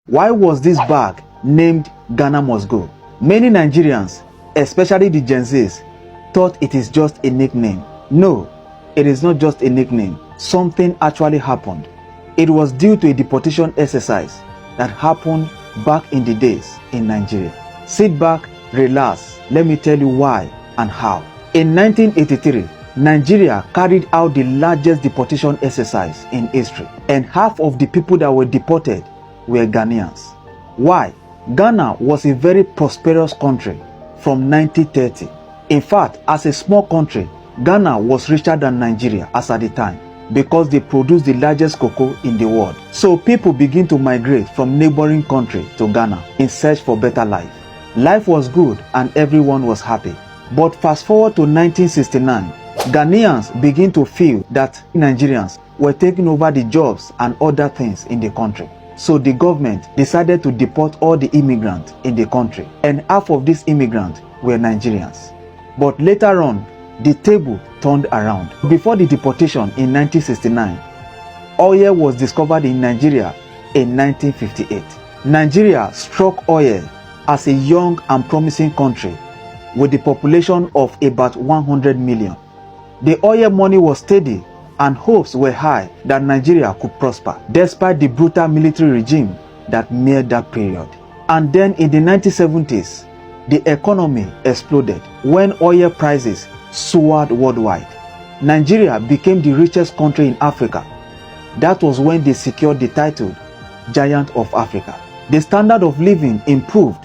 Why was this bag named Ghana Must Go? Many Nigerians, especially the Gen Zs, thought it is just a nickname. No, it is not just a nickname. Something actually happened. It was due to a deportation exercise that happened back in the days in Nigeria. Sit back, relax, let me tell you why and how. In 1983, Nigeria carried out the largest deportation exercise in history, and half of the people that were deported were Ghanaians. Why? Ghana was a very prosperous country from 1930. In fact, as a small country, Ghana was richer than Nigeria as at the time because they produced the largest cocoa in the world. So people begin to migrate from neighboring country to Ghana in search for better life. Life was good and everyone was happy. But fast forward to 1969, Ghanaians begin to feel that Nigerians were taking over the jobs and other things in the country. So the government decided to deport all the immigrants in the country, and half of these immigrants were Nigerians. But later on, the table turned around. Before the deportation in 1969, oil was discovered in Nigeria in 1958. Nigeria struck oil as a young and promising country with the population of about 100 million. The oil money was steady and hopes were high that Nigeria could prosper despite the brutal military regime that made that period. And then in the 1970s, the economy exploded when oil prices soared worldwide. Nigeria became the richest country in Africa. That was when they secured the title Giant of Africa. The standard of living improved,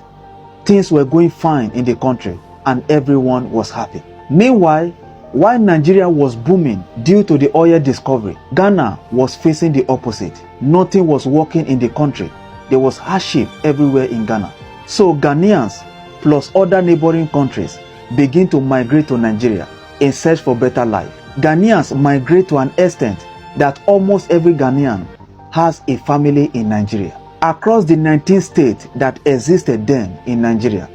things were going fine in the country, and everyone was happy. Meanwhile, while Nigeria was booming due to the oil discovery, Ghana was facing the opposite. Nothing was working in the country. There was hardship everywhere in Ghana. So Ghanaians plus other neighboring countries begin to migrate to Nigeria in search for better life. Ghanaians migrate to an extent that almost every Ghanaian has a family in Nigeria. Across the 19 states that existed then in Nigeria,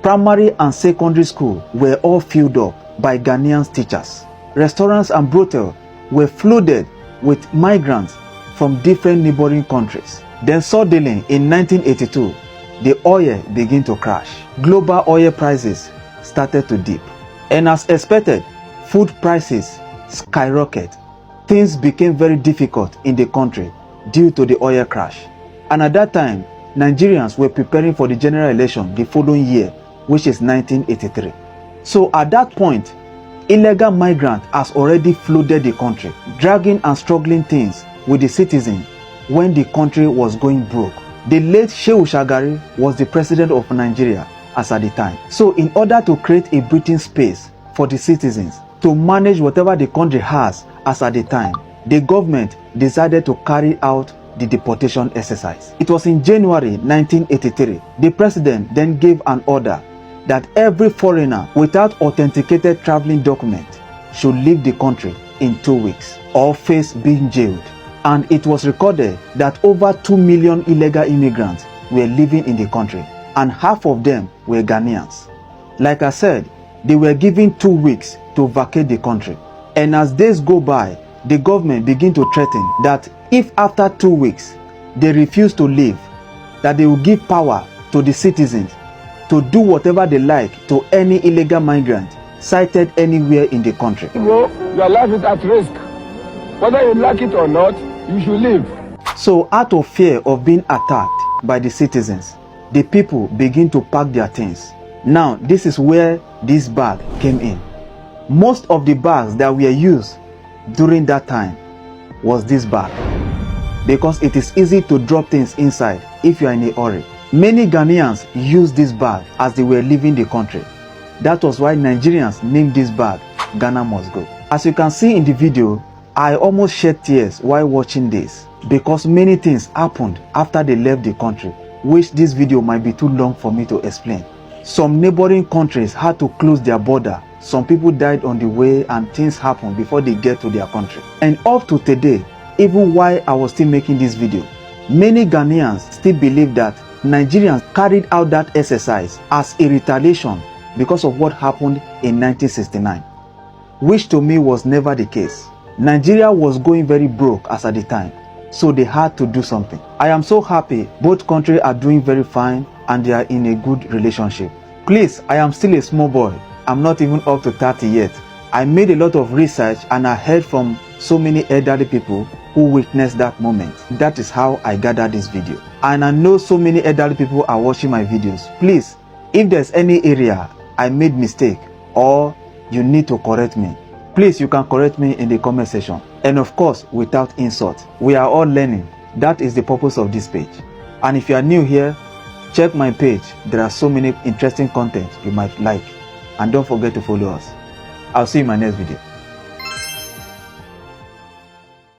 primary and secondary school were all filled up by Ghanaian teachers. Restaurants and brothels were flooded with migrants from different neighboring countries. Then suddenly in 1982, the oil began to crash. Global oil prices started to dip. And as expected, food prices skyrocketed. Things became very difficult in the country due to the oil crash. And at that time, Nigerians were preparing for the general election the following year, which is 1983. So at that point, illegal migrants has already flooded the country, dragging and struggling things with the citizens when the country was going broke. The late Shehu Shagari was the president of Nigeria as at the time. So in order to create a breathing space for the citizens to manage whatever the country has as at the time, the government decided to carry out the deportation exercise. It was in January 1983. The president then gave an order that every foreigner without authenticated traveling document should leave the country in 2 weeks or face being jailed. And it was recorded that over 2 million illegal immigrants were living in the country, and half of them were Ghanaians. Like I said, they were given 2 weeks to vacate the country. And as days go by, the government began to threaten that if after 2 weeks they refuse to leave, that they will give power to the citizens to do whatever they like to any illegal migrant sighted anywhere in the country. Your life is at risk. Whether you like it or not, you should leave. So out of fear of being attacked by the citizens, the people begin to pack their things. Now, this is where this bag came in. Most of the bags that were used during that time was this bag, because it is easy to drop things inside if you are in a hurry. Many Ghanaians used this bag as they were leaving the country. That was why Nigerians named this bag Ghana Must Go. As you can see in the video, I almost shed tears while watching this because many things happened after they left the country, which this video might be too long for me to explain. Some neighboring countries had to close their border. Some people died on the way and things happened before they get to their country. And up to today, even while I was still making this video, many Ghanaians still believe that Nigerians carried out that exercise as a retaliation because of what happened in 1969, which to me was never the case. Nigeria was going very broke as at the time. so they had to do something. I am so happy both countries are doing very fine and they are in a good relationship. Please, I am still a small boy. I'm not even up to 30 yet. I made a lot of research and I heard from so many elderly people who witnessed that moment. That is how I gathered this video. And I know so many elderly people are watching my videos. Please, if there's any area I made mistake or you need to correct me, please you can correct me in the comment section. And of course, without insult. We are all learning. That is the purpose of this page. And if you are new here, check my page. There are so many interesting content you might like. And don't forget to follow us. I'll see you in my next video.